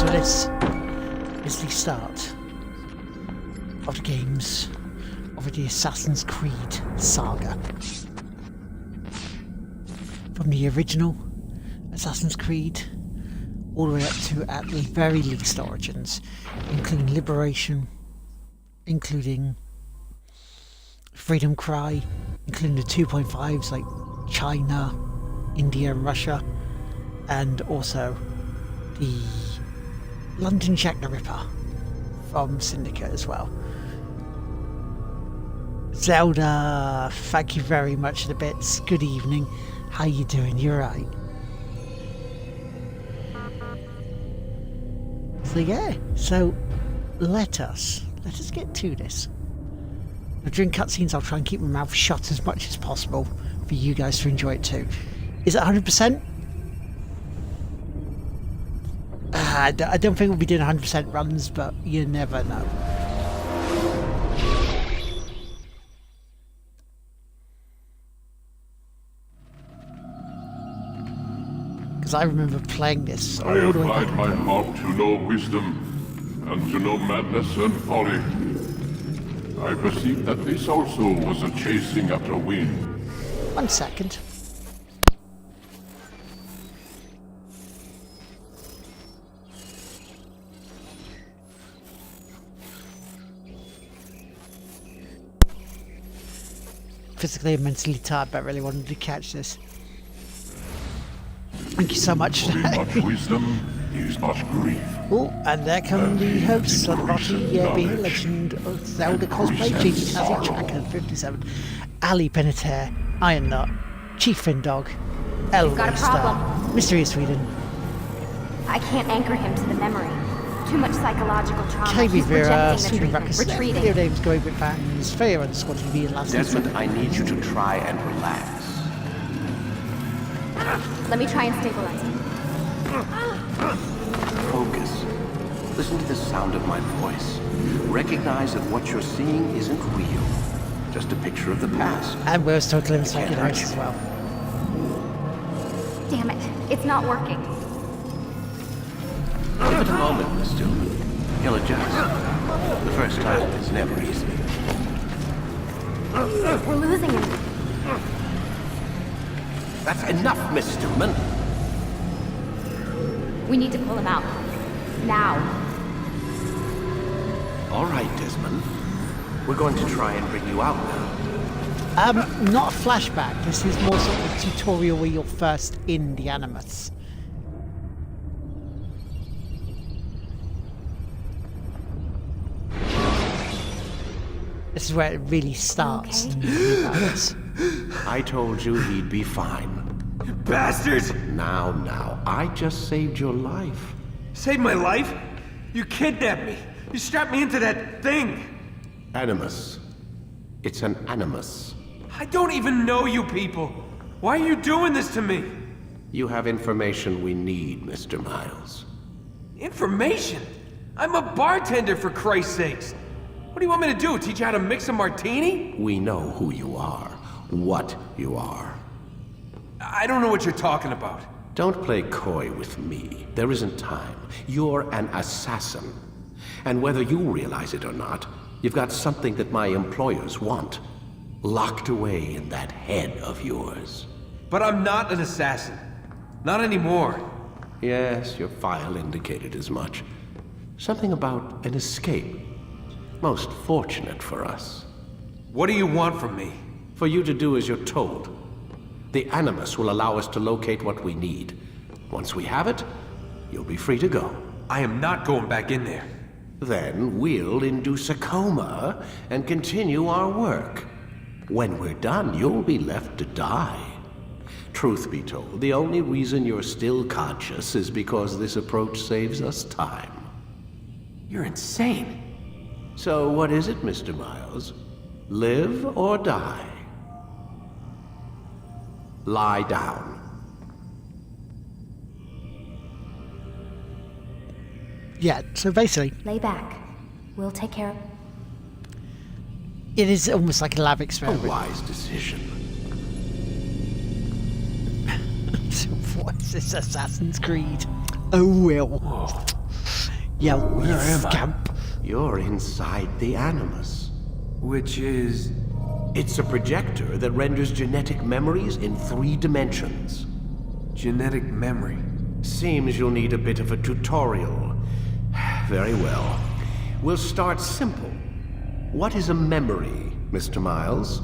So this is the start of the games of the Assassin's Creed Saga. From the original Assassin's Creed all the way up to, at the very least, Origins, including Liberation, including Freedom Cry, including the 2.5s like China, India and Russia, and also the London Jack the Ripper from Syndicate as well. Zelda, thank you very much for the bits. Good evening. How you doing? You're right. So yeah, so let us get to this. Now, during cutscenes I'll try and keep my mouth shut as much as possible for you guys to enjoy it too. Is it 100%? I don't think we'll be doing 100% runs, but you never know. Because I remember playing this all the way back. I applied my heart to know wisdom, and to know madness and folly. I perceived that this also was a chasing after wind. 1 second. Physically and mentally tired, but I really wanted to catch this. Thank you so much. Much wisdom is much grief. Oh, and there come the hosts of the Botty being Legend of Zelda cosplay, JD Tazzy, Tracker 57, Ali Penetair, Iron Nut, Chief Findog, Got a problem. Mystery of Sweden, I can't anchor him to the memory. Too much psychological trauma. KB He's Vera, rejecting the Sweden treatment. Ruckus, Video Retreating. Names Going With Fans, Fair_TV, and Last Desmond, I need you to try and relax. Let me try and stabilize him. Focus. Listen to the sound of my voice. Recognize that what you're seeing isn't real. Just a picture of the past. And we're still glimpsing Can't Psychic hurt House you. as well. Damn it. It's not working. Give it a moment, Miss Stillman. He'll adjust. The first time is never easy. We're losing him. That's enough, Miss Stillman. We need to pull him out. Now. All right, Desmond. We're going to try and bring you out now. Not a flashback. This is more sort of a tutorial where you're first in the Animus. This is where it really starts. Okay. I told you he'd be fine. Bastards! Now, I just saved your life. Saved my life? You kidnapped me. You strapped me into that thing. Animus. It's an animus. I don't even know you people. Why are you doing this to me? You have information we need, Mr. Miles. Information? I'm a bartender, for Christ's sakes. What do you want me to do? Teach you how to mix a martini? We know who you are, what you are. I don't know what you're talking about. Don't play coy with me. There isn't time. You're an assassin. And whether you realize it or not, you've got something that my employers want. Locked away in that head of yours. But I'm not an assassin. Not anymore. Yes, your file indicated as much. Something about an escape. Most fortunate for us. What do you want from me? For you to do as you're told. The Animus will allow us to locate what we need. Once we have it, you'll be free to go. I am not going back in there. Then we'll induce a coma and continue our work. When we're done, you'll be left to die. Truth be told, the only reason you're still conscious is because this approach saves us time. You're insane. So what is it, Mr. Miles? Live or die? Lie down. Yeah, so basically, Lay back. We'll take care of... it is almost like a lab A experiment. wise decision. So what is this, Assassin's Creed? Oh, well. Yeah, Where you am I? scamp. You're inside the Animus. Which is... It's a projector that renders genetic memories in 3 dimensions. genetic memory. Seems you'll need a bit of a tutorial. Very well. We'll start simple. What is a memory, Mr. Miles?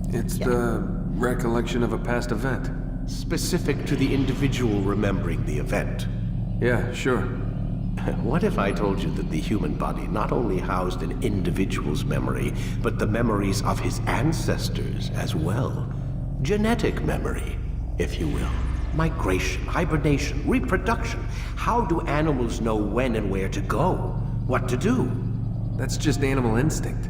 It's the recollection of a past event. Specific to the individual remembering the event. Yeah, sure. What if I told you that the human body not only housed an individual's memory, but the memories of his ancestors as well? Genetic memory, if you will. Migration, hibernation, reproduction. How do animals know when and where to go? What to do? That's just animal instinct.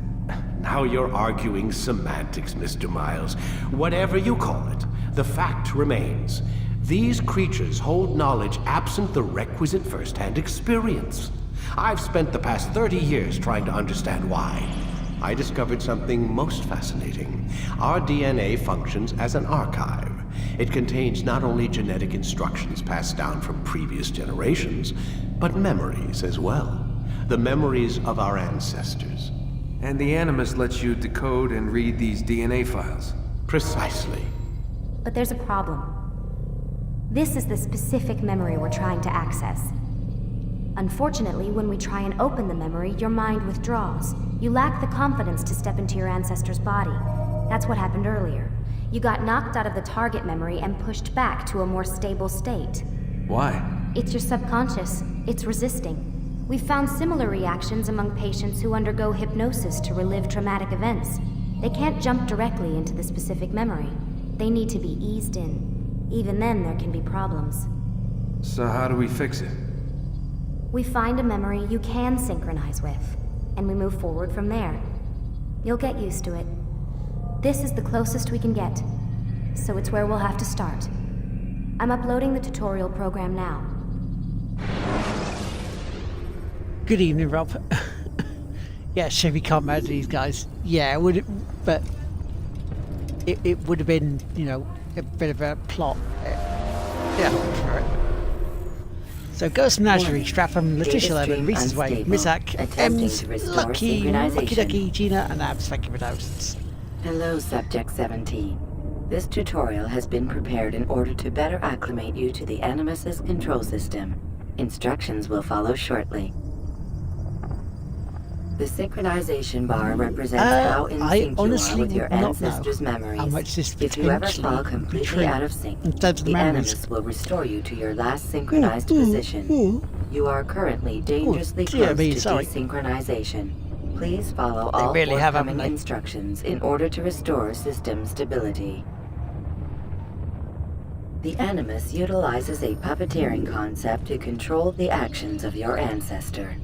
Now you're arguing semantics, Mr. Miles. Whatever you call it, the fact remains. These creatures hold knowledge absent the requisite first-hand experience. I've spent the past 30 years trying to understand why. I discovered something most fascinating. Our DNA functions as an archive. It contains not only genetic instructions passed down from previous generations, but memories as well. The memories of our ancestors. And the Animus lets you decode and read these DNA files. Precisely. But there's a problem. This is the specific memory we're trying to access. Unfortunately, when we try and open the memory, your mind withdraws. You lack the confidence to step into your ancestor's body. That's what happened earlier. You got knocked out of the target memory and pushed back to a more stable state. Why? It's your subconscious. It's resisting. We've found similar reactions among patients who undergo hypnosis to relive traumatic events. They can't jump directly into the specific memory. They need to be eased in. Even then, there can be problems. So how do we fix it? We find a memory you can synchronize with, and we move forward from there. You'll get used to it. This is the closest we can get, so it's where we'll have to start. I'm uploading the tutorial program now. Good evening, Rob. Yeah, shame we can't murder these guys. Yeah, would it, but it would have been, you know, a bit of a plot. Yeah, for it. So Ghost Menagerie, Strapham, Letitia Lemon, Reese's Way, Misak, Ems, Lucky, Lucky Ducky, Gina, and Abs. Thank you for those. Hello, Subject 17. This tutorial has been prepared in order to better acclimate you to the Animus's control system. Instructions will follow shortly. The synchronization bar represents how in sync you are with your ancestors' memories. How much this If you ever potentially fall completely out of sync, the the Animus will restore you to your last synchronized position. You are currently dangerously close to desynchronization. Please follow all forthcoming instructions in order to restore system stability. The Animus utilizes a puppeteering concept to control the actions of your ancestor.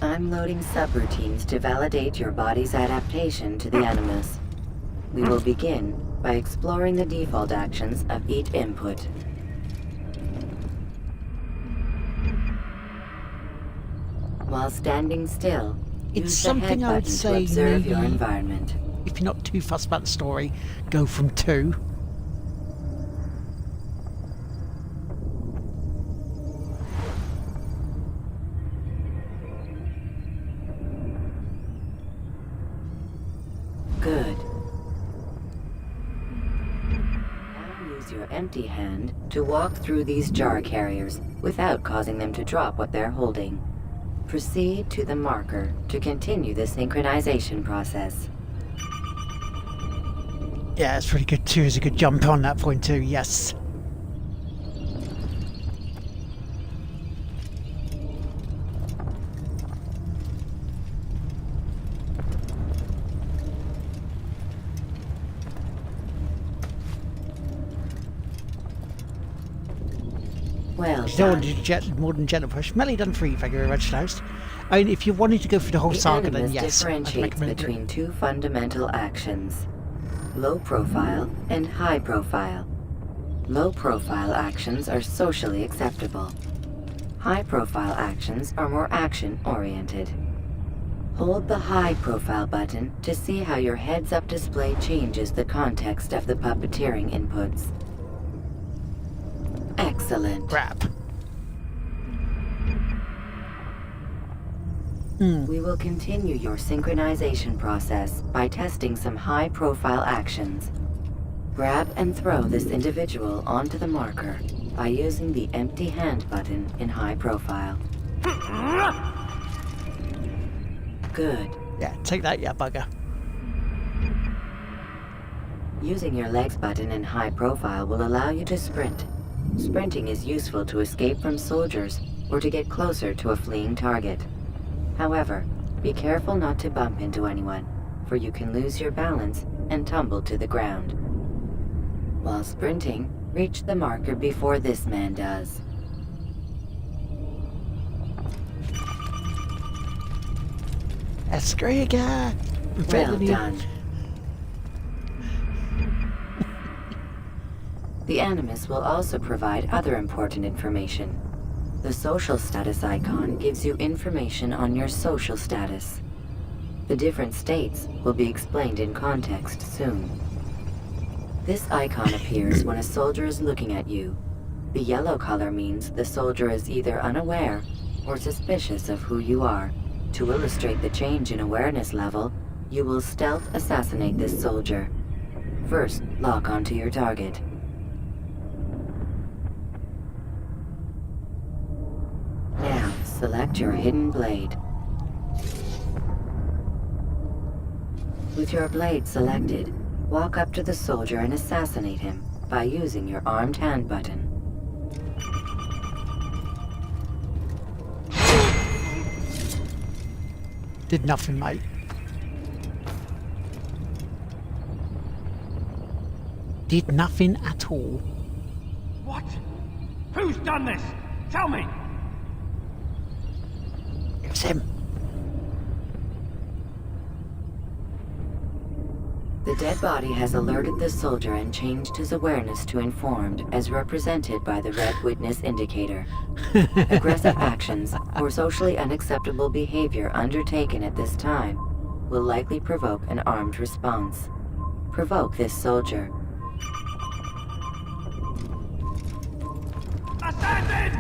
I'm loading subroutines to validate your body's adaptation to the Animus. We will begin by exploring the default actions of each input. While standing still, It's use the head something I would button to say observe your maybe, environment. if you're not too fussed about the story, go from 2. Good. Now use your empty hand to walk through these jar carriers without causing them to drop what they're holding. Proceed to the marker to continue the synchronization process. Yeah, it's pretty good too. It's a good jump on that point too, yes. Well You don't want done. to do more than gentle push. Melee done 3, thank you very much, Toast. I mean, if you wanted to go through the whole The saga, then Animus yes. I'd differentiates recommend it. between 2 fundamental actions: low profile and high profile. Low profile actions are socially acceptable. High profile actions are more action oriented. Hold the high profile button to see how your heads up display changes the context of the puppeteering inputs. Excellent. Crap. We will continue your synchronization process by testing some high-profile actions. Grab and throw this individual onto the marker by using the empty hand button in high profile. Good. Yeah, take that, you bugger. Using your legs button in high profile will allow you to sprint. Sprinting is useful to escape from soldiers or to get closer to a fleeing target. However, be careful not to bump into anyone, for you can lose your balance and tumble to the ground. While sprinting, reach the marker before this man does. Escriga! Well done. The Animus will also provide other important information. The social status icon gives you information on your social status. The different states will be explained in context soon. This icon appears when a soldier is looking at you. The yellow color means the soldier is either unaware or suspicious of who you are. To illustrate the change in awareness level, you will stealth assassinate this soldier. First, lock onto your target. Now, select your hidden blade. With your blade selected, walk up to the soldier and assassinate him by using your armed hand button. Did nothing, mate. Did nothing at all. What? Who's done this? Tell me! It was him. The dead body has alerted the soldier and changed his awareness to informed, as represented by the red witness indicator. Aggressive actions or socially unacceptable behavior undertaken at this time will likely provoke an armed response. Provoke this soldier. Assassin!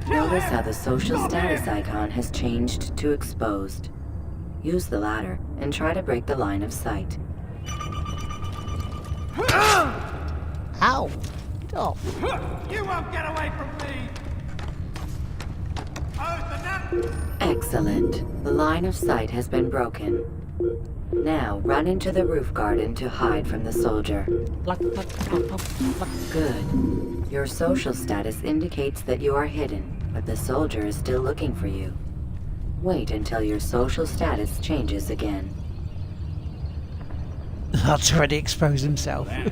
Notice how the social status icon has changed to exposed. Use the latter and try to break the line of sight. Ow! Get off. You won't get away from me! Excellent. The line of sight has been broken. Now run into the roof garden to hide from the soldier. Pluck, pluck, pluck, pluck, pluck. Good. Your social status indicates that you are hidden, but the soldier is still looking for you. Wait until your social status changes again. That's already exposed himself. You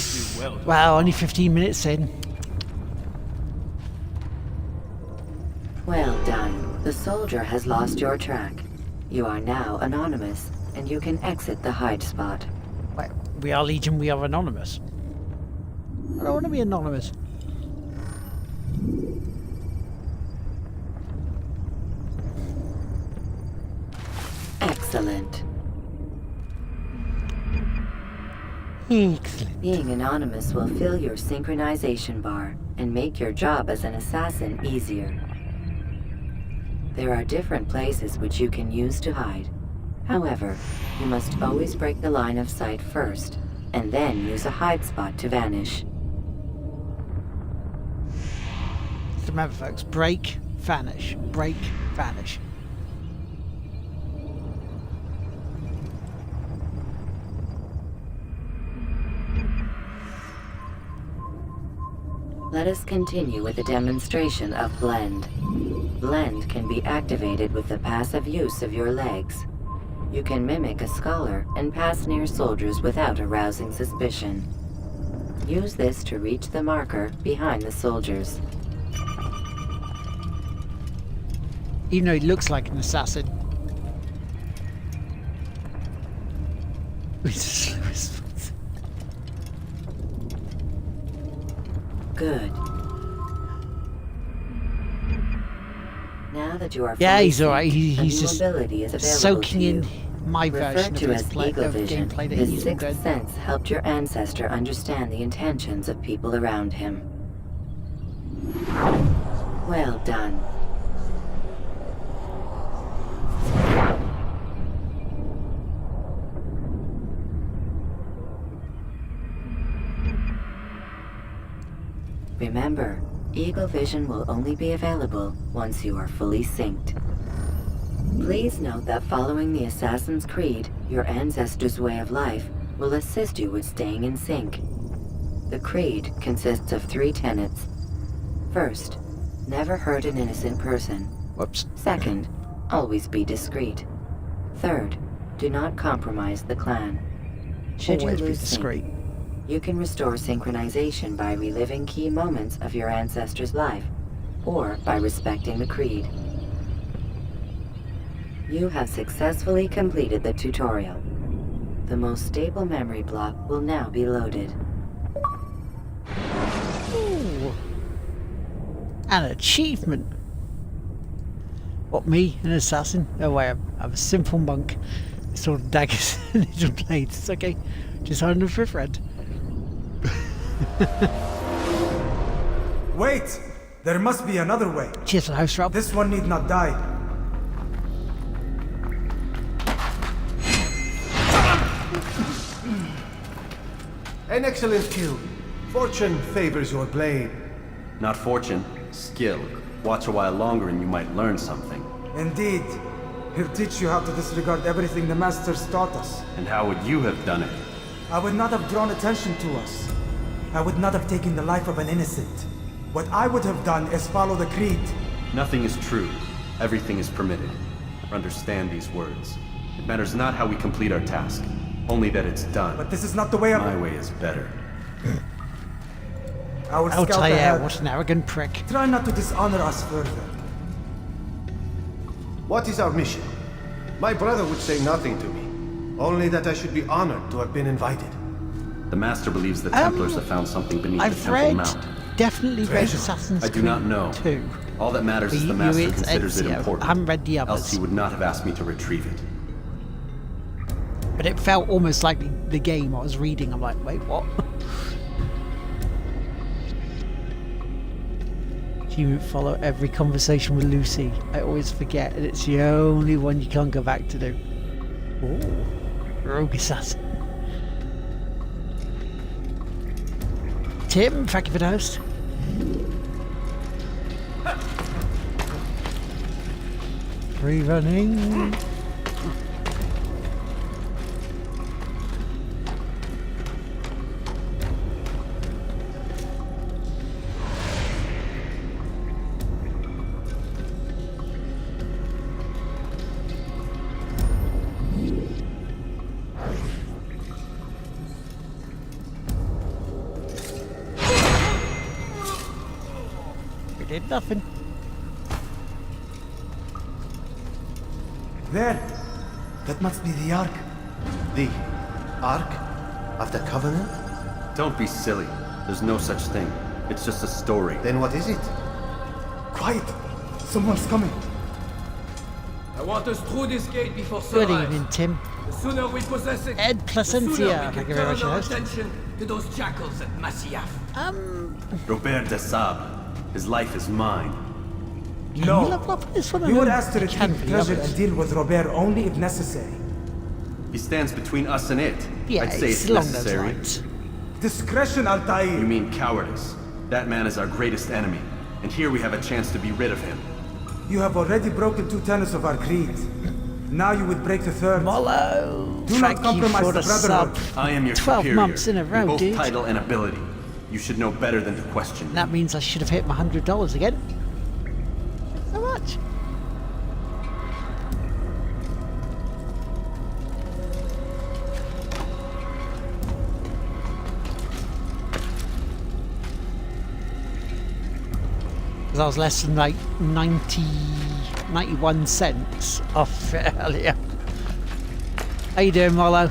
do well. Wow, only 15 minutes in. Well done. The soldier has lost your track. You are now anonymous, and you can exit the hide spot. Wait, we are Legion, we are anonymous. I don't want to be anonymous. Excellent. Excellent. Being anonymous will fill your synchronization bar and make your job as an assassin easier. There are different places which you can use to hide. However, you must always break the line of sight first, and then use a hide spot to vanish. So remember folks, break, vanish, break, vanish. Let us continue with a demonstration of Blend. Blend can be activated with the passive use of your legs. You can mimic a scholar and pass near soldiers without arousing suspicion. Use this to reach the marker behind the soldiers. Even though he looks like an assassin. Good. Now that you are Yeah, fully he's alright. synced, a He's new just ability is available soaking to in you. my Referred version of to his as Eagle Vision, gameplay that his he's all good. sixth sense helped your ancestor understand the intentions of people around him. Well done. Eagle vision will only be available once you are fully synced. Please note that following the Assassin's Creed, your ancestors' way of life will assist you with staying in sync. The Creed consists of 3 tenets. First, never hurt an innocent person. Whoops. Second, always be discreet. Third, do not compromise the clan. Should Always you be lose discreet. sync, you can restore synchronization by reliving key moments of your ancestor's life, or by respecting the Creed. You have successfully completed the tutorial. The most stable memory block will now be loaded. Ooh. An achievement. What, me, an assassin? No way, I'm a simple monk. Sword and daggers and needle blades. It's okay. Just hiding them for a friend. Wait! There must be another way. Cheers for the host, Rob. This one need not die. An excellent kill. Fortune favors your blade. Not fortune, skill. Watch a while longer and you might learn something. Indeed. He'll teach you how to disregard everything the Masters taught us. And how would you have done it? I would not have drawn attention to us. I would not have taken the life of an innocent. What I would have done is follow the Creed. Nothing is true. Everything is permitted. Understand these words. It matters not how we complete our task, only that it's done. But this is not the way My way is better. I will I'll scout tell you, ahead. what an arrogant prick. Try not to dishonor us further. What is our mission? My brother would say nothing to me. Only that I should be honored to have been invited. The Master believes the Templars have found something beneath the I've Temple read, Mount. definitely read Treasure. Assassin's I Creed do not know. 2. All that matters is the You- Master it's considers it Ezio. important. I haven't read the Else others. he would not have asked me to retrieve it. But it felt almost like the game I was reading. I'm like, wait, what? You follow every conversation with Lucy. I always forget, and it's the only one you can't go back to do. Ooh, rogue assassin. Tim, thank you for the host. Free running. We did nothing. There! That must be the Ark. The Ark of the Covenant? Don't be silly. There's no such thing. It's just a story. Then what is it? Quiet! Someone's coming. I want us through this gate before Good sunrise. evening, Tim. The sooner we possess it, Ed the sooner we Placentia. can Thank you very turn much, our host. attention to those jackals at Masyaf. Robert de Sable. His life is mine. Can No. you level up this one? You were asked to You can retrieve for the treasure others. and deal with Robert only if necessary. He stands between us and it. Yeah, I'd say it's along those necessary. lines. Discretion, Altair. You mean cowardice. That man is our greatest enemy, and here we have a chance to be rid of him. You have already broken 2 tenets of our creed. Now you would break the 3rd. Mollo, Do not thank you compromise for the the sub. Brotherhood. I am your 12 superior. months in a row, in both dude. title and ability. You should know better than to question me. That means I should have hit my $100 again. So much. Because I was less than like 91 cents off it earlier. How you doing, Mollo?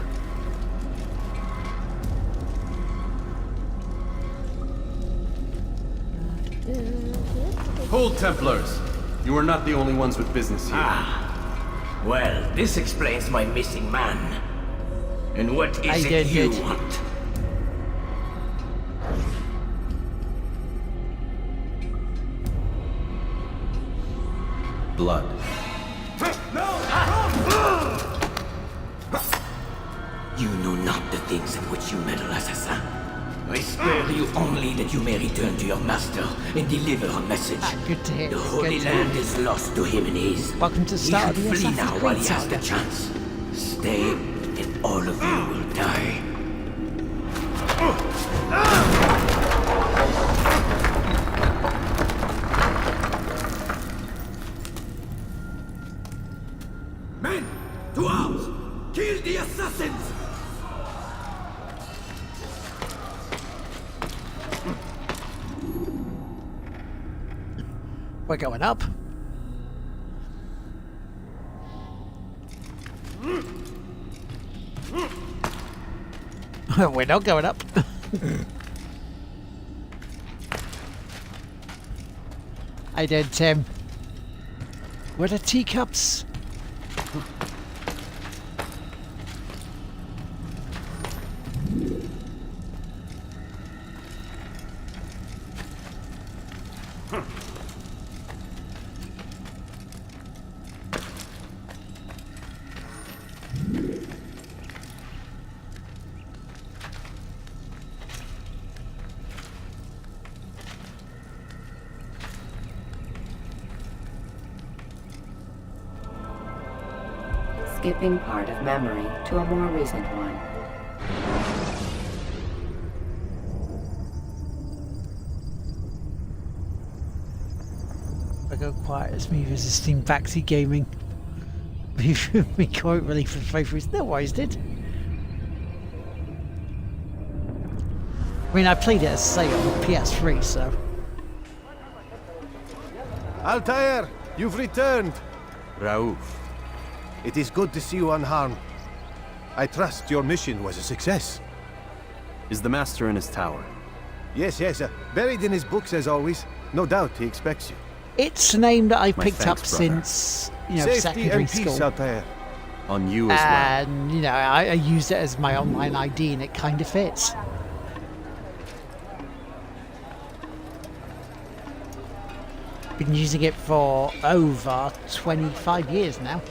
Hold, Templars! You are not the only ones with business here. Well, this explains my missing man. And what I is did it you good. want? Blood. You know not the things in which you meddle, assassin. I spare you only that you may return to your master and deliver a message. Good to hear. The Holy Good to Land hear. is lost to him and his. Welcome to the He start should of the flee Assassin's now while he Creed has the saga. chance. Stay, and all of you will die. Men, to arms! Kill the assassins! We're going up. We're not going up. I did, Tim. Where are the teacups? Skipping part of memory to a more recent one. I go quiet as me resisting backseat gaming. We can't really for favourites. No worries, did. I mean, I played it as say on PS3, so. Altair, you've returned. Raouf. It is good to see you unharmed. I trust your mission was a success. Is the Master in his tower? Yes, buried in his books as always. No doubt he expects you. It's a name that I've My picked up thanks, brother. since, Safety secondary and peace, school. Altair. On you as well. And, I used it as my online ID and it kind of fits. Been using it for over 25 years now.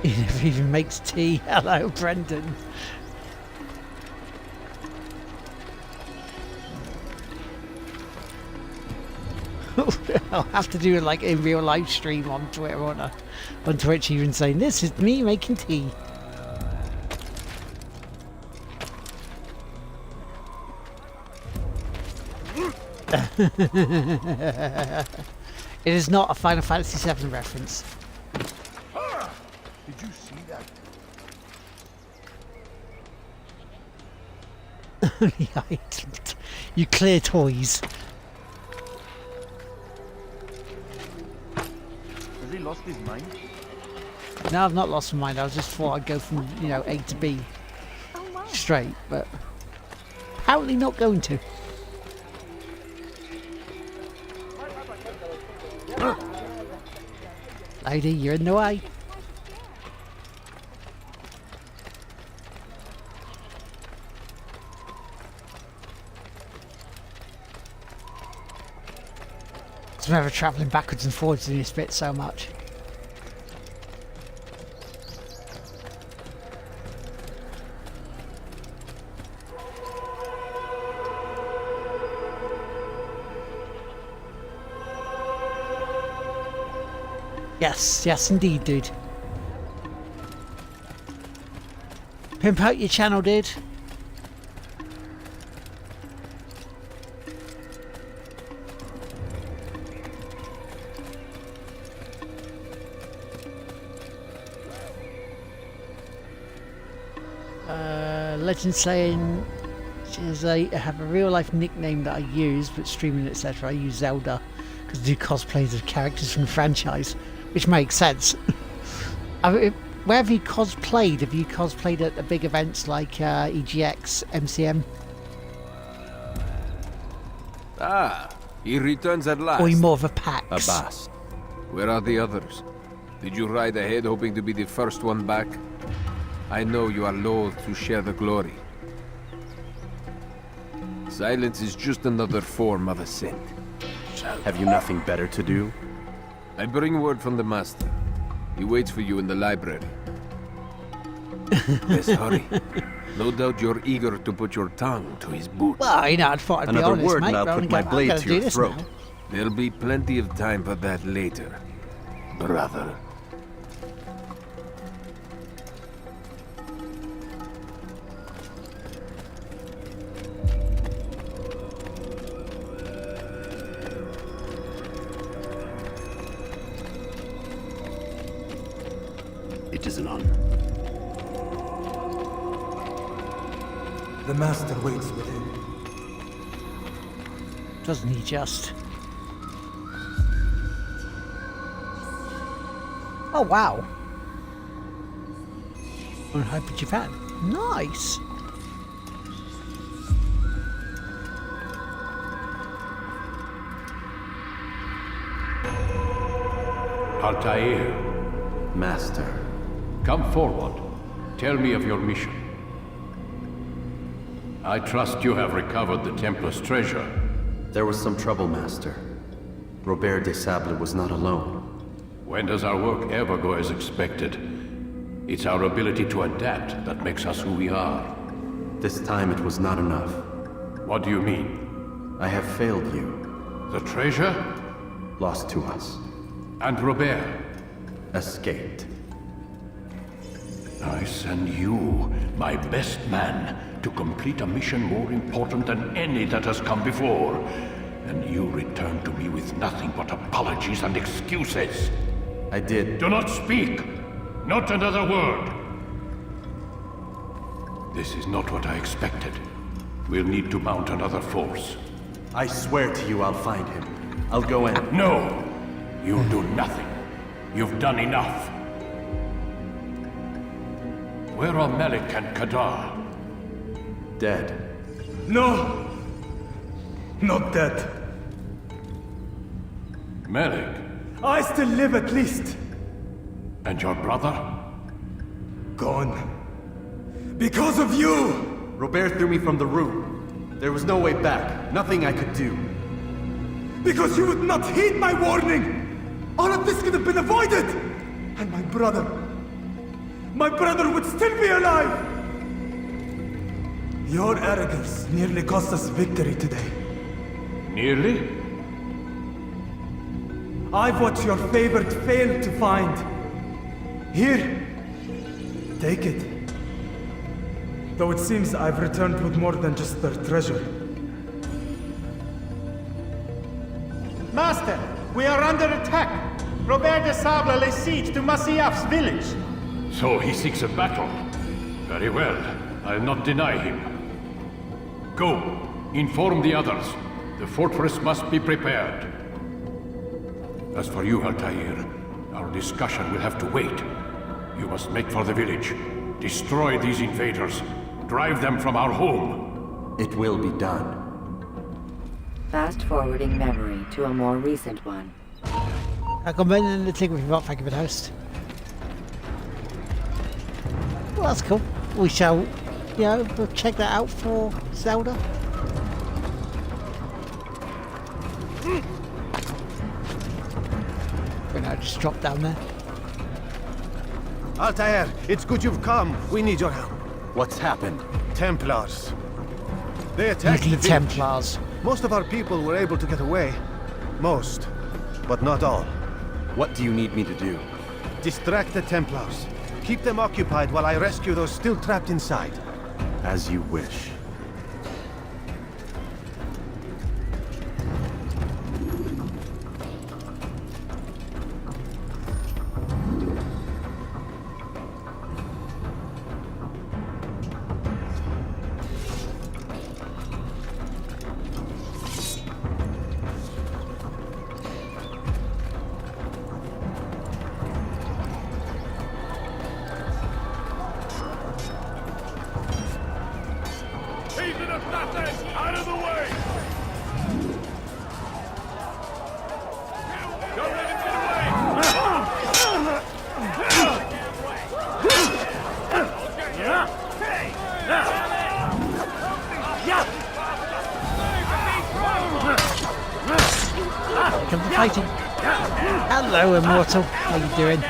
He never even makes tea. Hello, Brendan. I'll have to do it like in real live stream on Twitter or on Twitch, even saying this is me making tea. It is not a Final Fantasy VII reference. Did you see that? You clear toys. Has he lost his mind? No, I've not lost my mind. I just thought I'd go from, A to B straight, but apparently not going to. Lady, you're in the way. It's never travelling backwards and forwards in this bit so much. Yes, indeed, dude. Pimp out your channel, dude. Legend saying I have a real life nickname that I use, but streaming etc. I use Zelda because I do cosplays of characters from the franchise, which makes sense. Where have you cosplayed? Have you cosplayed at the big events like EGX, MCM? Ah, he returns at last. Or are you more of a PAX? Abbas. Where are the others? Did you ride ahead hoping to be the first one back? I know you are loath to share the glory. Silence is just another form of assent. yourself. Have you nothing better to do? I bring word from the Master. He waits for you in the library. Yes, hurry. No doubt you're eager to put your tongue to his boot. Well, you know, I'd thought I'd be Another honest, word mate. and I'll rather put than my go, blade "I'm gonna to do your this throat." now." There'll be plenty of time for that later, brother. It is an honor. The Master waits within. Doesn't he just? Oh, wow. What happened you found? Nice. Altair, Master. come forward. Tell me of your mission. I trust you have recovered the Templar's treasure. There was some trouble, Master. Robert de Sable was not alone. When does our work ever go as expected? It's our ability to adapt that makes us who we are. This time it was not enough. What do you mean? I have failed you. The treasure? Lost to us. And Robert? Escaped. I send you, my best man, to complete a mission more important than any that has come before. And you return to me with nothing but apologies and excuses. I did. Do not speak! Not another word! This is not what I expected. We'll need to mount another force. I swear to you I'll find him. I'll go in. No! You'll do nothing. You've done enough. Where are Melik and Kadar? Dead. No! Not dead. Melik? I still live at least. And your brother? Gone. Because of you! Robert threw me from the room. There was no way back. Nothing I could do. Because you would not heed my warning! All of this could have been avoided! And my brother would still be alive! Your arrogance nearly cost us victory today. Nearly? I've what your favored failed to find. Here, take it. Though it seems I've returned with more than just their treasure. Master, we are under attack. Robert de Sable lays siege to Masyaf's village. So he seeks a battle. Very well. I'll not deny him. Go. Inform the others. The fortress must be prepared. As for you, Altair, our discussion will have to wait. You must make for the village. Destroy these invaders. Drive them from our home. It will be done. Fast-forwarding memory to a more recent one. Jag kommer in and take with you, thank you for the host. Well, that's cool. We shall, we'll check that out for Zelda. And I just dropped down there. Altair, it's good you've come. We need your help. What's happened? Templars. They attacked the Little village. Templars. Most of our people were able to get away. Most, but not all. What do you need me to do? Distract the Templars. Keep them occupied while I rescue those still trapped inside. As you wish. fighting. Hello, Immortal. How you doing?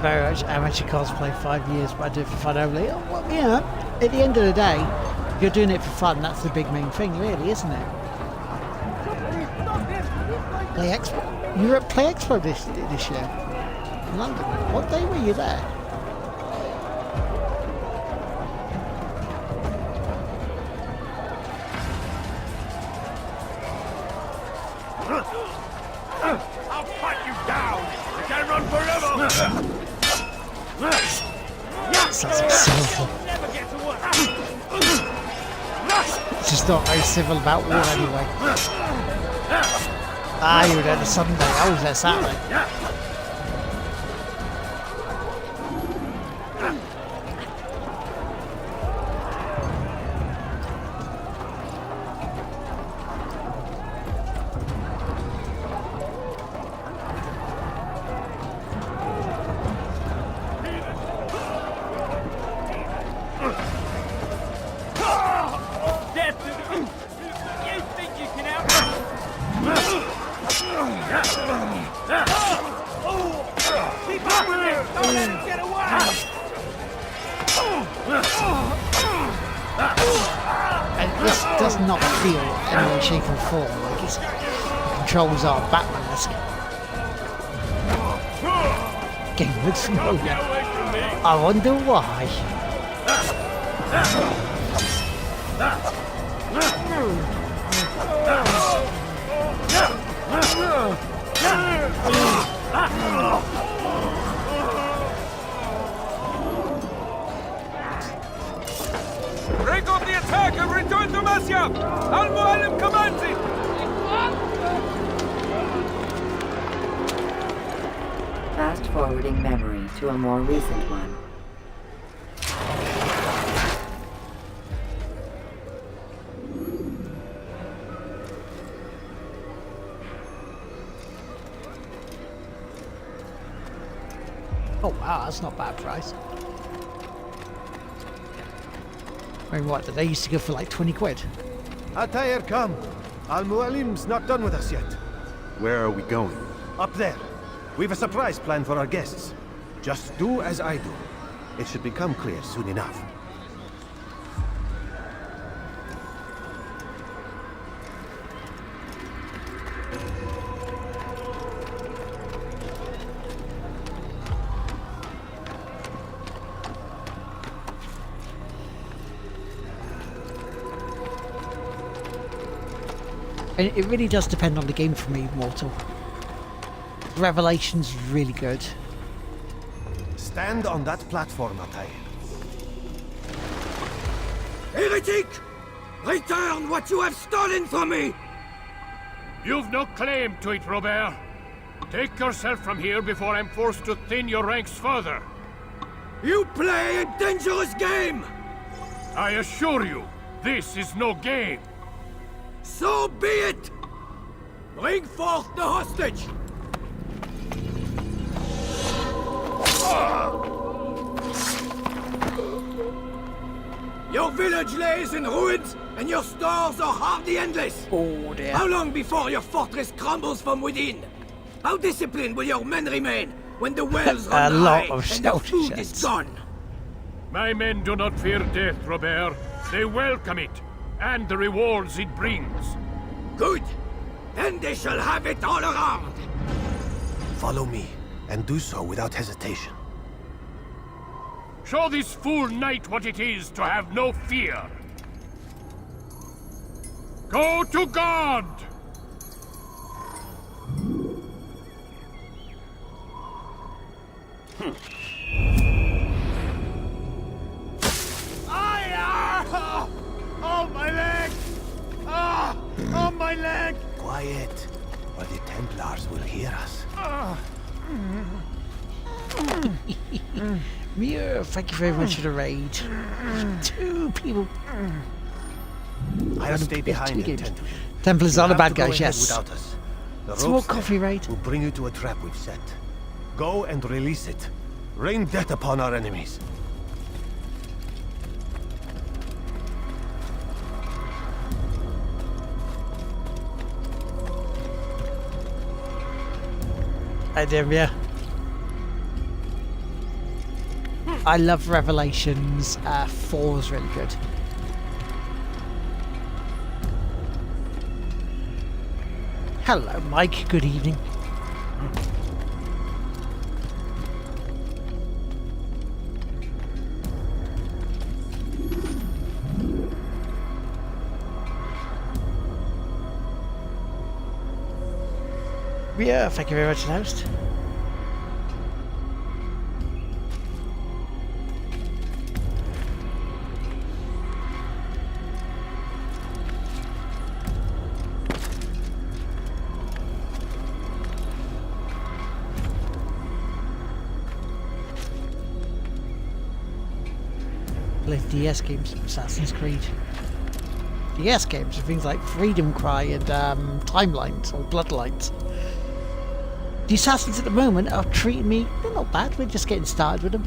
Very much amateur cosplay, 5 years, but I do it for fun only. Oh, well, you know, at the end of the day, if you're doing it for fun, that's the big main thing, really, isn't it? Play Expo. You were at Play Expo this year in London. What day were you there? I'll fight you down! You can't run forever! Sounds like civil. It's just not very civil about war anyway. Ah, you were there the Sunday. I was there Saturday. And this does not feel any way, shape or form like its controls are Batman-esque. Game looks familiar. I wonder why. Break off the attack and return to Masyaf! Al-Mualim commands it! Fast forwarding memory to a more recent one. Oh wow, that's not a bad price. I mean, what, they used to go for like 20 quid? Altair, come. Al-Mualim's not done with us yet. Where are we going? Up there. We've a surprise plan for our guests. Just do as I do. It should become clear soon enough. And it really does depend on the game for me, Mortal. Revelation's really good. Stand on that platform, Altair. Heretic! Return what you have stolen from me! You've no claim to it, Robert. Take yourself from here before I'm forced to thin your ranks further. You play a dangerous game! I assure you, this is no game. So be it! Bring forth the hostage! Your village lays in ruins, and your stores are hardly endless. Oh dear. How long before your fortress crumbles from within? How disciplined will your men remain when the wells run lot high of and the food shelters. is gone? My men do not fear death, Robert. They welcome it, and the rewards it brings. Good. Then they shall have it all around. Follow me, and do so without hesitation. Show this fool knight what it is to have no fear. Go to God! Oh, my leg! Ah! my leg! Quiet, or the Templars will hear us. Muir, thank you very much for the raid. 2 people. I'll stay behind and tend to you. Templars You are the have bad to go guys, ahead yes. without us. The Small ropes coffee there raid. will bring you to a trap we've set. Go and release it. Rain death upon our enemies. Hi there, yeah. I love Revelations. 4 is really good. Hello, Mike. Good evening. Yeah, thank you very much, host. Like DS games, Assassin's Creed. DS games are things like Freedom Cry and Timelines or Bloodlines. The Assassins at the moment are treating me, they're not bad, we're just getting started with them.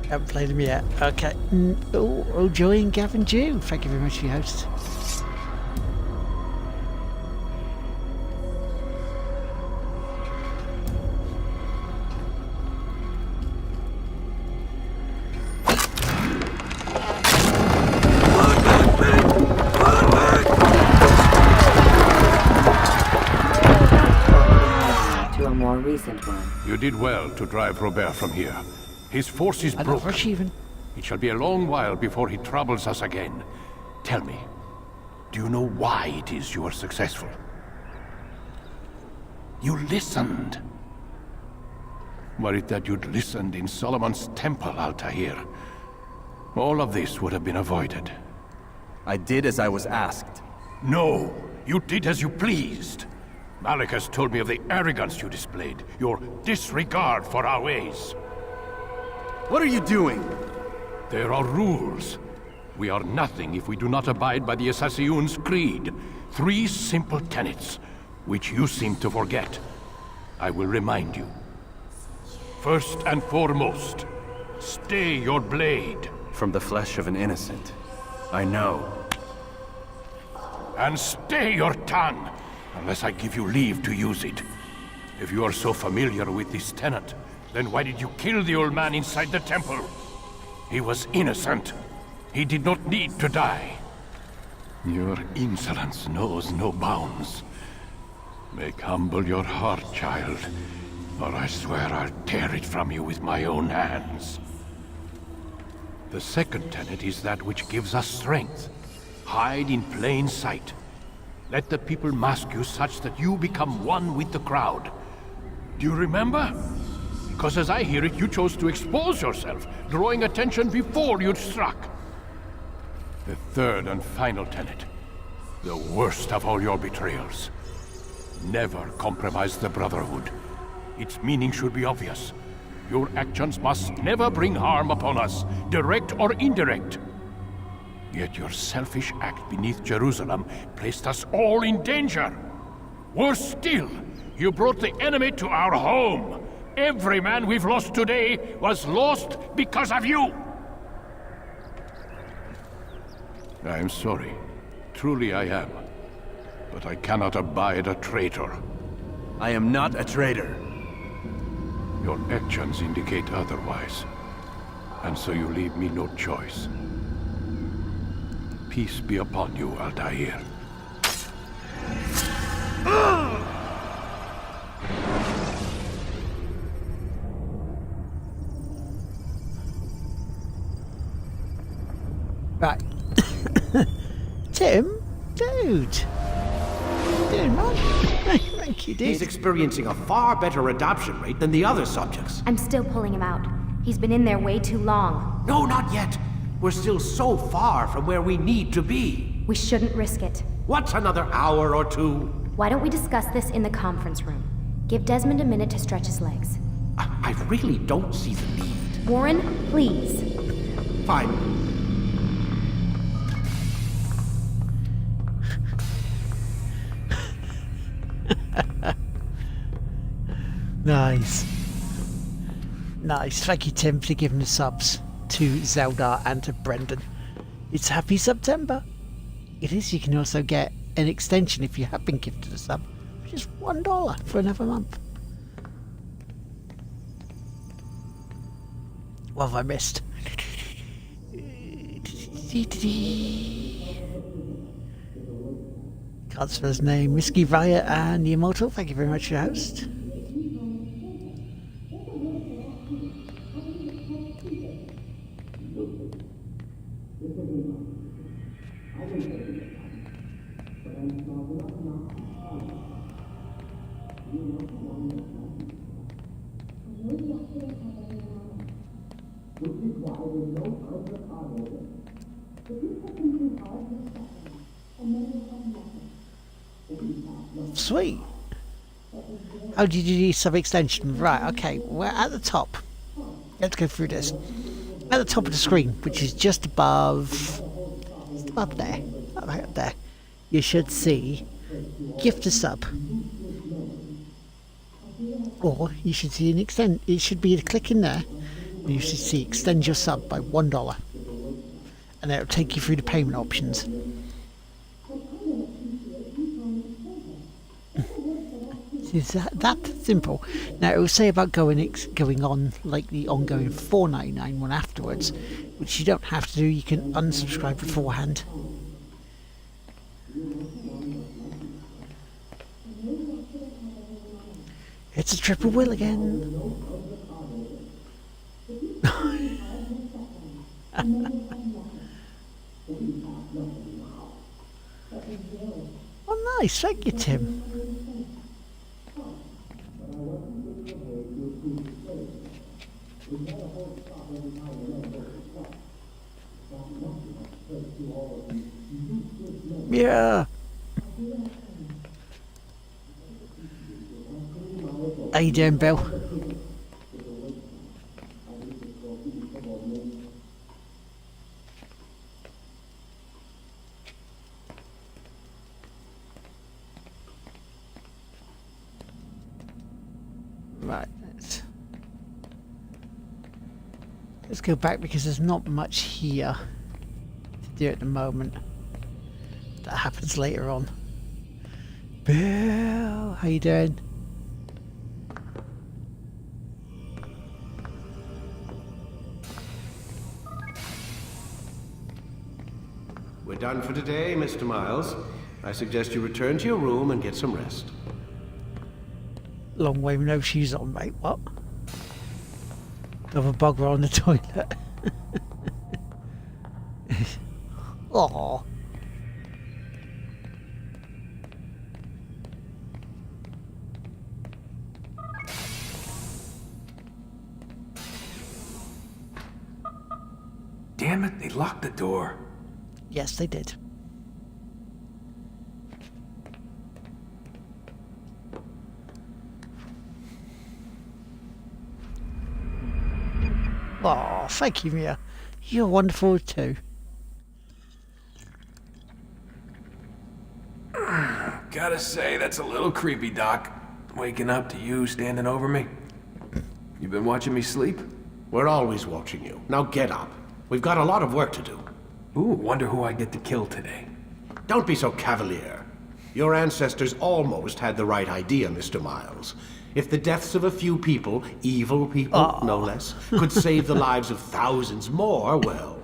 Haven't played them yet. Okay. Oh, Joy and Gavin Jew. Thank you very much for your host. To a more recent one. You did well to drive Robert from here. His force is broken. It shall be a long while before he troubles us again. Tell me, do you know why it is you are successful? You listened. Were it that you'd listened in Solomon's temple, Altair, all of this would have been avoided. I did as I was asked. No, you did as you pleased. Malik has told me of the arrogance you displayed, your disregard for our ways. What are you doing? There are rules. We are nothing if we do not abide by the Assassin's Creed. 3 simple tenets, which you seem to forget. I will remind you. First and foremost, stay your blade. From the flesh of an innocent. I know. And stay your tongue, unless I give you leave to use it. If you are so familiar with this tenet, then why did you kill the old man inside the temple? He was innocent. He did not need to die. Your insolence knows no bounds. Make humble your heart, child, or I swear I'll tear it from you with my own hands. The second tenet is that which gives us strength. Hide in plain sight. Let the people mask you such that you become one with the crowd. Do you remember? Because as I hear it, you chose to expose yourself, drawing attention before you'd struck. The third and final tenet. The worst of all your betrayals. Never compromise the Brotherhood. Its meaning should be obvious. Your actions must never bring harm upon us, direct or indirect. Yet your selfish act beneath Jerusalem placed us all in danger. Worse still, you brought the enemy to our home. Every man we've lost today was lost because of you! I am sorry. Truly I am. But I cannot abide a traitor. I am not a traitor. Your actions indicate otherwise. And so you leave me no choice. Peace be upon you, Altair. Right. Tim, dude. Doing man. Thank you, dude. He's experiencing a far better adoption rate than the other subjects. I'm still pulling him out. He's been in there way too long. No, not yet. We're still so far from where we need to be. We shouldn't risk it. What's another hour or two? Why don't we discuss this in the conference room? Give Desmond a minute to stretch his legs. I really don't see the need. Warren, please. Fine. Nice. Nice. Thank you, Tim, for giving the subs to Zelda and to Brendan. It's Happy September. It is. You can also get an extension if you have been gifted a sub, which is $1 for another month. What have I missed? Can't spell his name. Whiskey Riot and the Immortal, thank you very much for your host. Sweet. Oh, did you do sub extension? Right, okay. We're at the top. Let's go through this. At the top of the screen, which is just above there. Right up there. You should see gift a sub. Or you should see an extend. It should be a click in there. And you should see extend your sub by $1. And it'll take you through the payment options. Is that simple? Now it will say about going on like the ongoing $4.99 one afterwards, which you don't have to do. You can unsubscribe beforehand. It's a triple wheel again. Oh, nice! Thank you, Tim. Yeah. How you doing, Bill? Right, let's go back because there's not much here to do at the moment. That happens later on. Bill, how you doing? We're done for today, Mr. Miles. I suggest you return to your room and get some rest. Long way with no shoes on, mate. What? Have a bugger on the toilet. Aww. Damn it, they locked the door. Yes, they did. Oh, thank you, Mia. You're wonderful too. Gotta say, that's a little creepy, Doc. Waking up to you standing over me. You been watching me sleep? We're always watching you. Now get up. We've got a lot of work to do. Ooh, wonder who I get to kill today. Don't be so cavalier. Your ancestors almost had the right idea, Mr. Miles. If the deaths of a few people, evil people, no less, could save the lives of thousands more, well,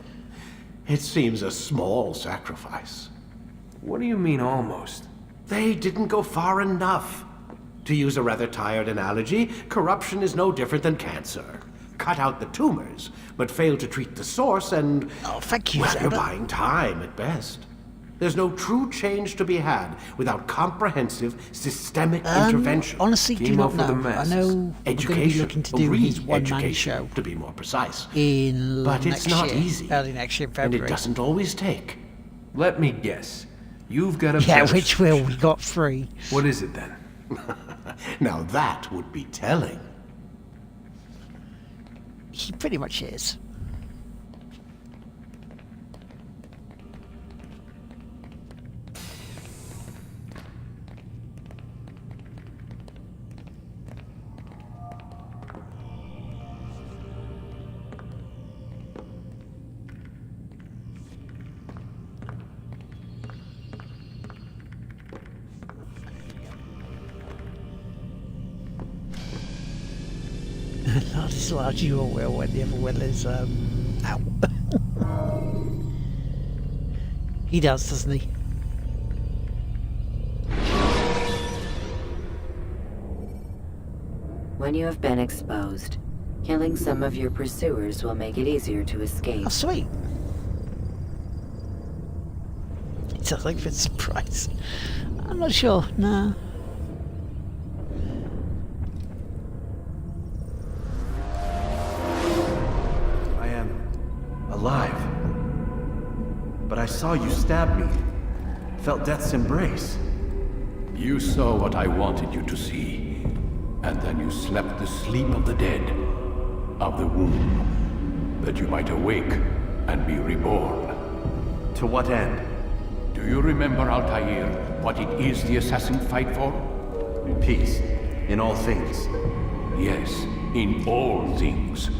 it seems a small sacrifice. What do you mean, almost? They didn't go far enough. To use a rather tired analogy, corruption is no different than cancer. Cut out the tumors, but fail to treat the source and... Oh, thank you, well, Zelda. you're buying time at best. There's no true change to be had without comprehensive, systemic intervention. Honestly, do not know. I know we're going to be Education, looking to do his one-man re-education, show to be more precise. in But it's next not year, easy. early next year, And February. it doesn't always take. Let me guess. You've got a Yeah, better which will we got free. What is it then? Now that would be telling. He pretty much is. Not as large your will when the other will is out. He does, doesn't he? When you have been exposed, killing some of your pursuers will make it easier to escape. Oh, sweet. It sounds like it's a surprise. I'm not sure, no. I am alive. But I saw you stab me. Felt death's embrace. You saw what I wanted you to see, and then you slept the sleep of the dead, of the womb, that you might awake and be reborn. To what end? Do you remember, Altair, what it is the assassins fight for? Peace, in all things. Yes, in all things.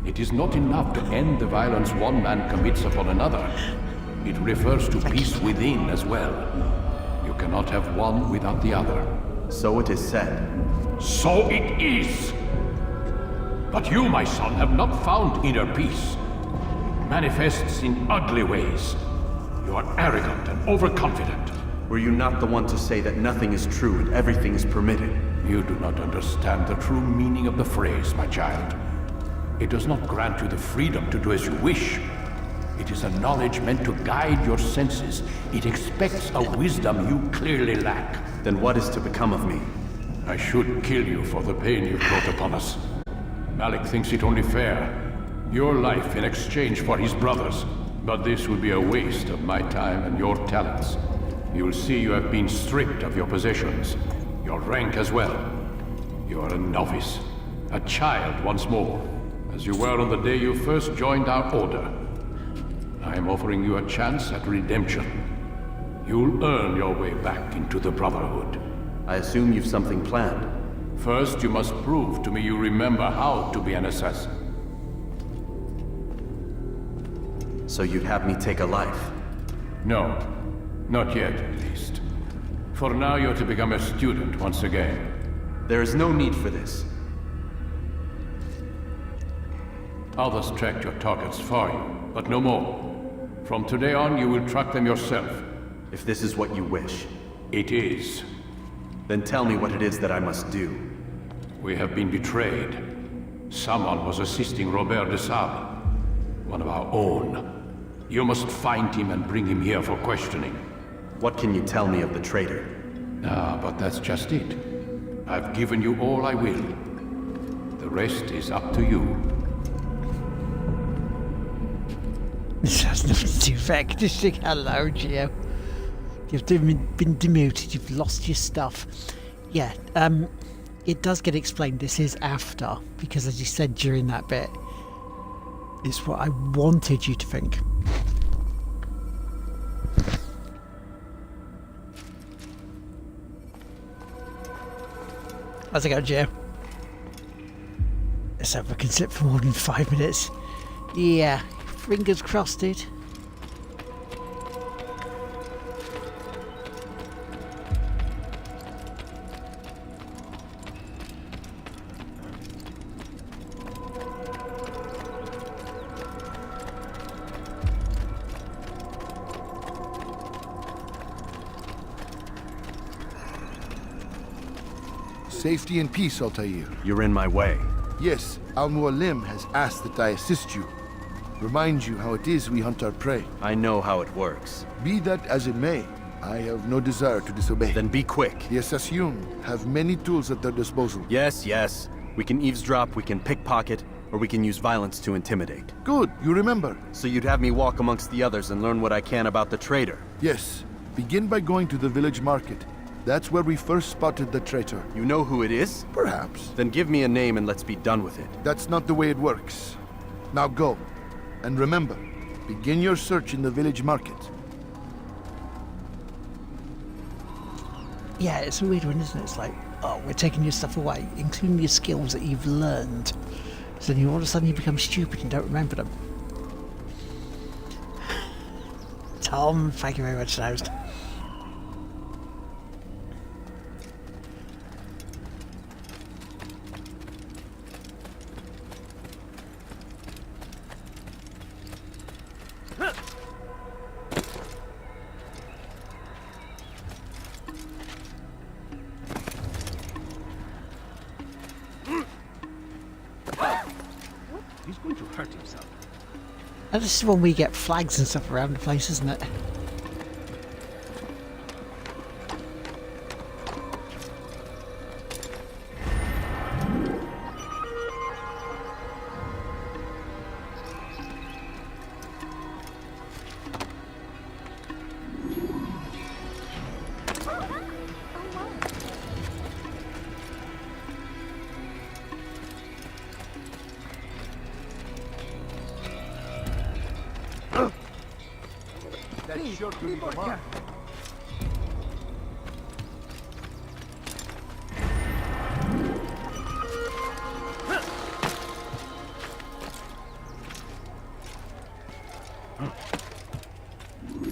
It is not enough to end the violence one man commits upon another. It refers to peace within as well. You cannot have one without the other. So it is said. So it is! But you, my son, have not found inner peace. It manifests in ugly ways. You are arrogant and overconfident. Were you not the one to say that nothing is true and everything is permitted? You do not understand the true meaning of the phrase, my child. It does not grant you the freedom to do as you wish. It is a knowledge meant to guide your senses. It expects a wisdom you clearly lack. Then what is to become of me? I should kill you for the pain you brought upon us. Malik thinks it only fair. Your life in exchange for his brother's. But this would be a waste of my time and your talents. You will see you have been stripped of your possessions. Your rank as well. You are a novice. A child once more. As you were on the day you first joined our order. I am offering you a chance at redemption. You'll earn your way back into the Brotherhood. I assume you've something planned. First, you must prove to me you remember how to be an assassin. So you'd have me take a life? No. Not yet, at least. For now, you're to become a student once again. There is no need for this. Others tracked your targets for you, but no more. From today on, you will track them yourself. If this is what you wish. It is. Then tell me what it is that I must do. We have been betrayed. Someone was assisting Robert de Sable, one of our own. You must find him and bring him here for questioning. What can you tell me of the traitor? Ah, but that's just it. I've given you all I will. The rest is up to you. This has nothing to do with air conditioning. Hello, Geo. You've been demoted. You've lost your stuff. Yeah, it does get explained. This is after, because as you said during that bit, it's what I wanted you to think. How's it going, Geo? Let's hope I can sit for more than 5 minutes. Yeah, fingers crossed, dude. Safety and peace, Altair. You're in my way. Yes, Al-Mualim has asked that I assist you. Remind you how it is we hunt our prey. I know how it works. Be that as it may, I have no desire to disobey. Then be quick. The Assassin have many tools at their disposal. Yes, yes. We can eavesdrop, we can pickpocket, or we can use violence to intimidate. Good, you remember. So you'd have me walk amongst the others and learn what I can about the traitor? Yes. Begin by going to the village market. That's where we first spotted the traitor. You know who it is? Perhaps. Then give me a name and let's be done with it. That's not the way it works. Now go. And remember, begin your search in the village market. Yeah, it's a weird one, isn't it? It's like, oh, we're taking your stuff away, including your skills that you've learned. So then all of a sudden you become stupid and don't remember them. Tom, thank you very much, Toast. He's going to hurt himself. And this is when we get flags and stuff around the place, isn't it? That's sure to leave a mark.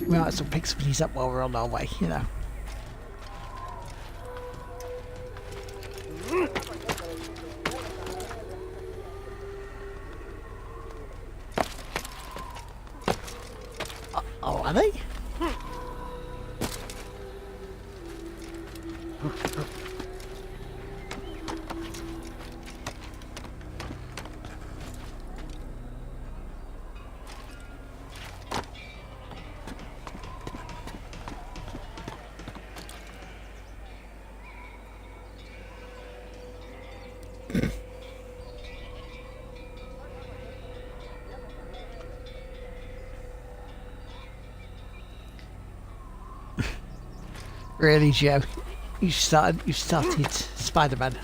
We might as well pick some of these up while we're on our way, you know. Oh, are they? Really, Joe? You started Spider-Man.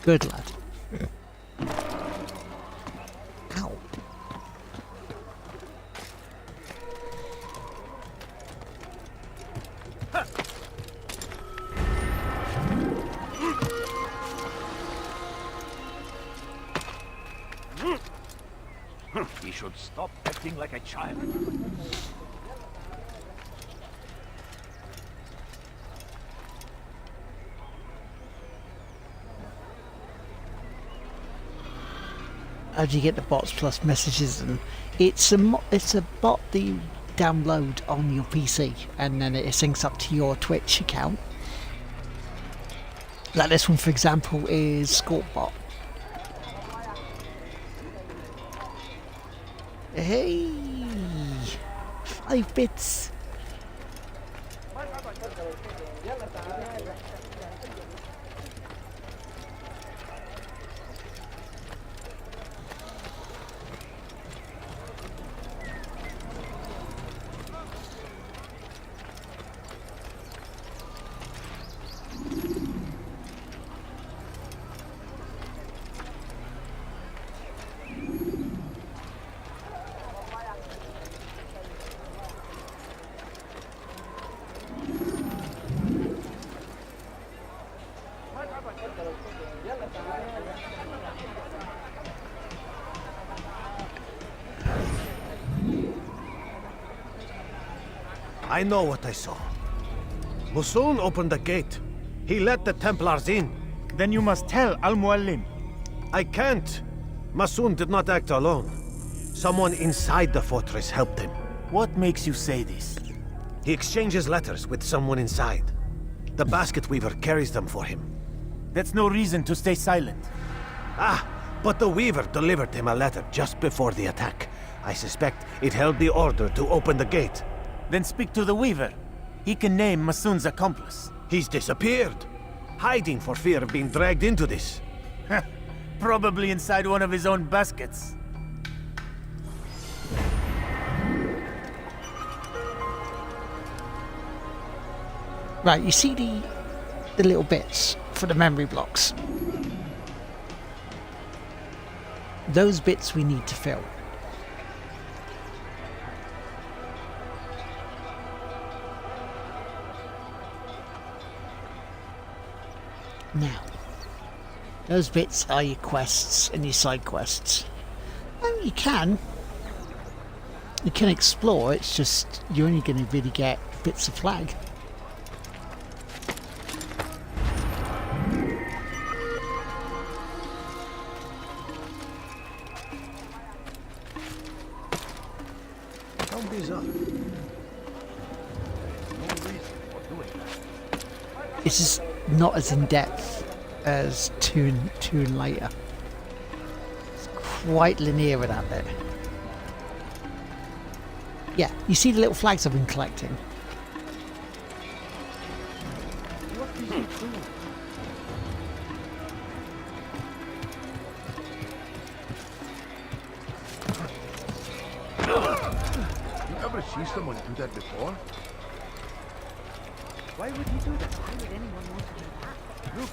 Good lad. Ow. He should stop acting like a child. How do you get the bots plus messages? And it's a bot that you download on your PC, and then it syncs up to your Twitch account. Like this one, for example, is Scorpbot. Hey, 5 bits. I know what I saw. Musoon opened the gate. He let the Templars in. Then you must tell Al-Muallim. I can't. Musoon did not act alone. Someone inside the fortress helped him. What makes you say this? He exchanges letters with someone inside. The basket weaver carries them for him. That's no reason to stay silent. Ah, but the weaver delivered him a letter just before the attack. I suspect it held the order to open the gate. Then speak to the Weaver. He can name Masun's accomplice. He's disappeared, hiding for fear of being dragged into this. Probably inside one of his own baskets. Right, you see the little bits for the memory blocks. Those bits we need to fill. Now, those bits are your quests and your side quests. And you can explore, it's just you're only going to really get bits of flag. This is not as in depth as two and later. It's quite linear without that. Yeah, you see the little flags I've been collecting. You ever see someone do that before? Why would he do that? Why would anyone want to do that? Look.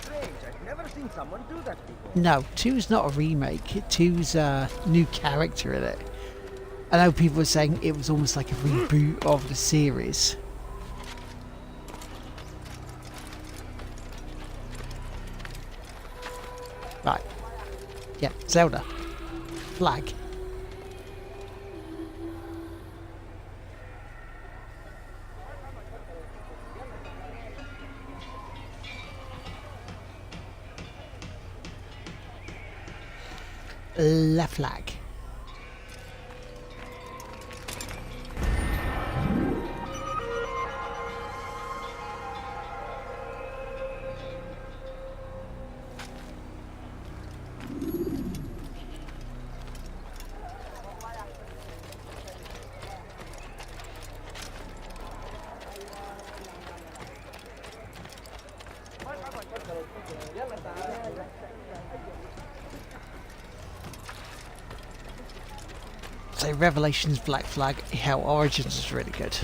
Strange, I've never seen someone do that before. No, 2's not a remake. 2's a new character in it. I know people were saying it was almost like a reboot of the series. Right. Yeah, Zelda. Flag. La flag. So Revelations, Black Flag, Hell Origins is really good.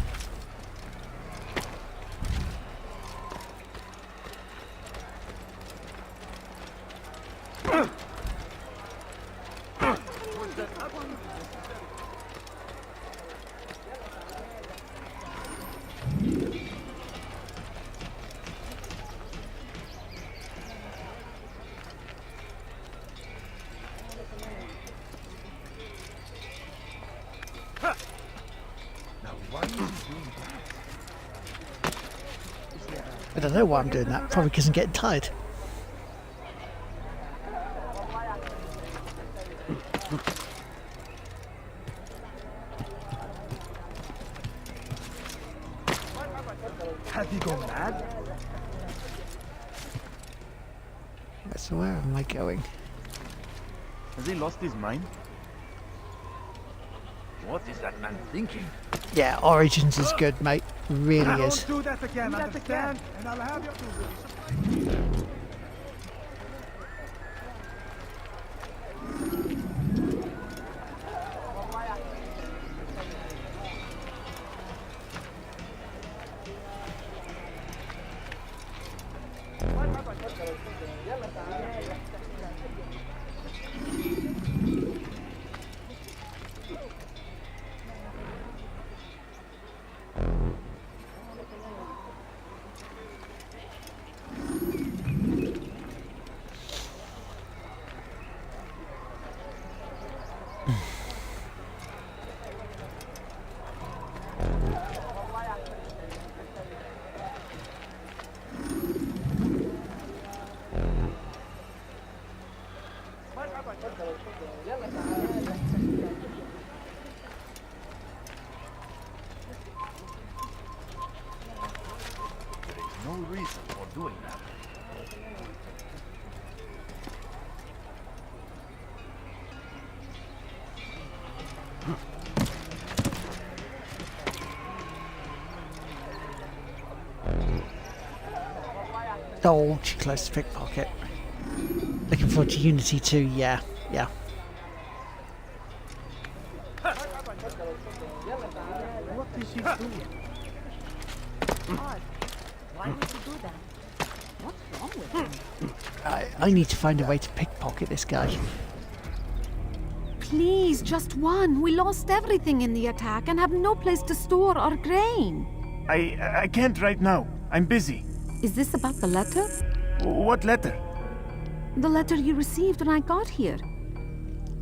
I don't know why I'm doing that, probably because I'm getting tired. Has he gone mad? So where am I going? Has he lost his mind? What is that man thinking? Yeah, Origins is good, mate. It really is. Don't do that again, understand? And I'll have you. doing that. Oh, too close to pickpocket. Looking forward to Unity 2, yeah. What is he doing? Why would you do that? What's wrong with him? I need to find a way to pickpocket this guy. Please, just one. We lost everything in the attack and have no place to store our grain. I can't right now. I'm busy. Is this about the letter? What letter? The letter you received when I got here.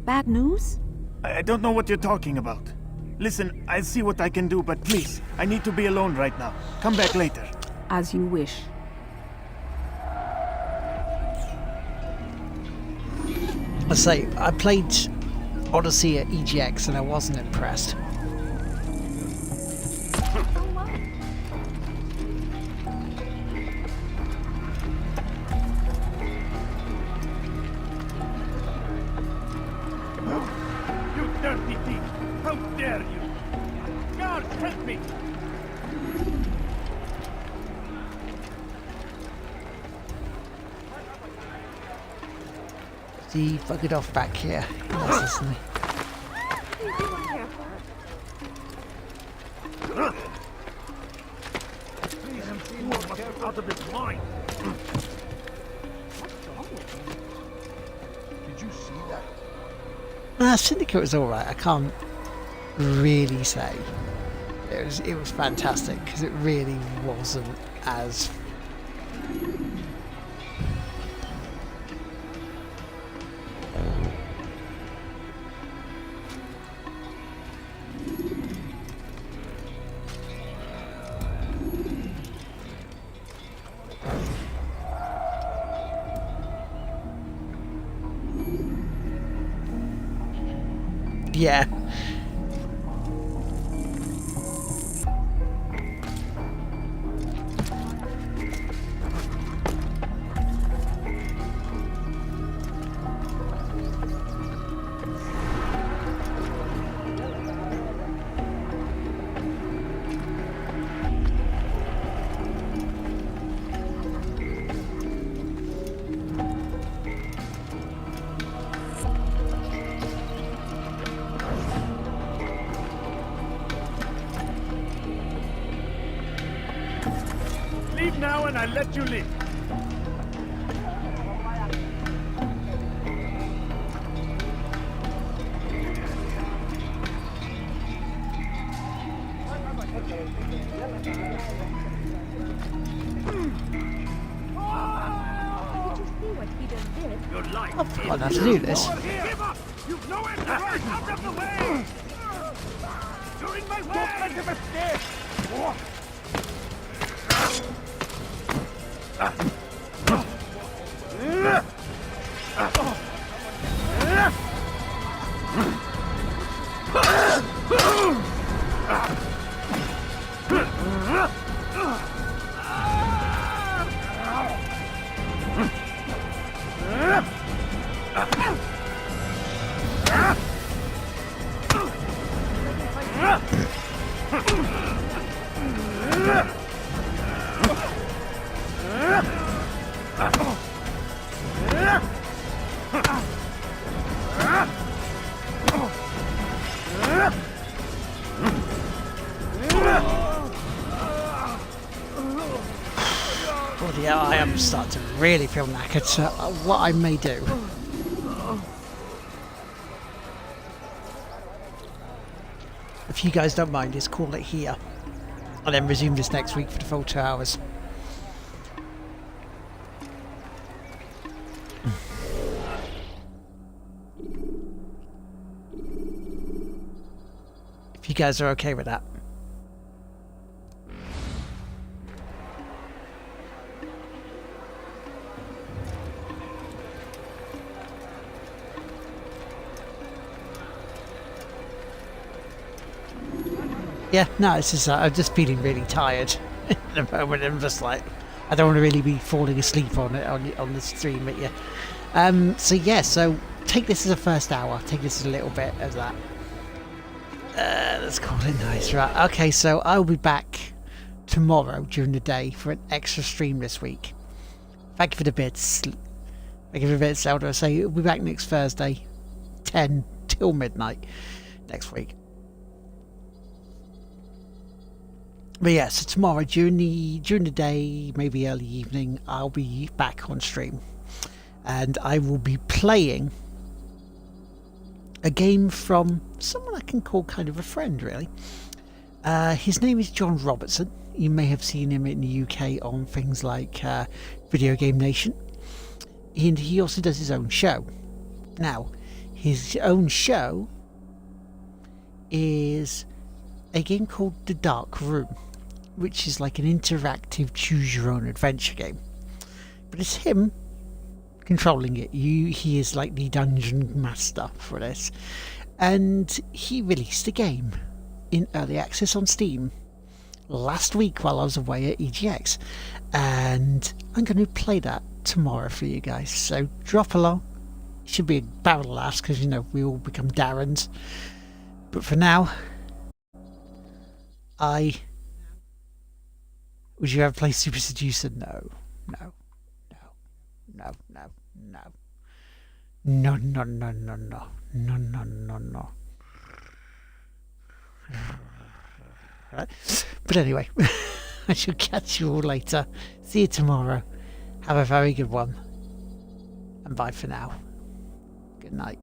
Bad news? I don't know what you're talking about. Listen, I'll see what I can do, but please, I need to be alone right now. Come back later. As you wish. I say, I played Odyssey at EGX and I wasn't impressed. You dirty thief! How dare you! Guards, help me! He buggered off back here. Yes, isn't he? Out of his mind! Did you see that? Syndicate was alright. I can't really say. It was fantastic because it really wasn't as yeah. Leave now and I'll let you live. Your life I've forgotten how to do this. Give up! You've nowhere to run! Out of the way! You're in my way! Don't make a mistake! Bloody hell, I am starting to really feel knackered, so what I may do. If you guys don't mind, is call it here. I'll then resume this next week for the full 2 hours. If you guys are okay with that. Yeah, no, it's just I'm just feeling really tired at the moment. I'm just like, I don't want to really be falling asleep on it on the stream at you. So yeah, so take this as a first hour. Take this as a little bit of that. Let's call it nice, right? Okay, so I'll be back tomorrow during the day for an extra stream this week. Thank you for the bits. Thank you for the bits, Zelda. So we'll be back next Thursday, 10 till midnight next week. But yeah, so tomorrow during the day, maybe early evening, I'll be back on stream, and I will be playing a game from someone I can call kind of a friend, really. His name is John Robertson. You may have seen him in the UK on things like Video Game Nation, and he also does his own show. Now, his own show is a game called The Dark Room, which is like an interactive choose-your-own-adventure game. But it's him controlling it. He is like the dungeon master for this. And he released a game in early access on Steam last week while I was away at EGX. And I'm going to play that tomorrow for you guys. So drop along. It should be a barrel of laughs because, you know, we all become Darrens. But for now, would you ever play Super Seducer? No. No. No. No. No. No. No. No. No. No. No. No. No. No. No. Right. But anyway, I shall catch you all later. See you tomorrow. Have a very good one. And bye for now. Good night.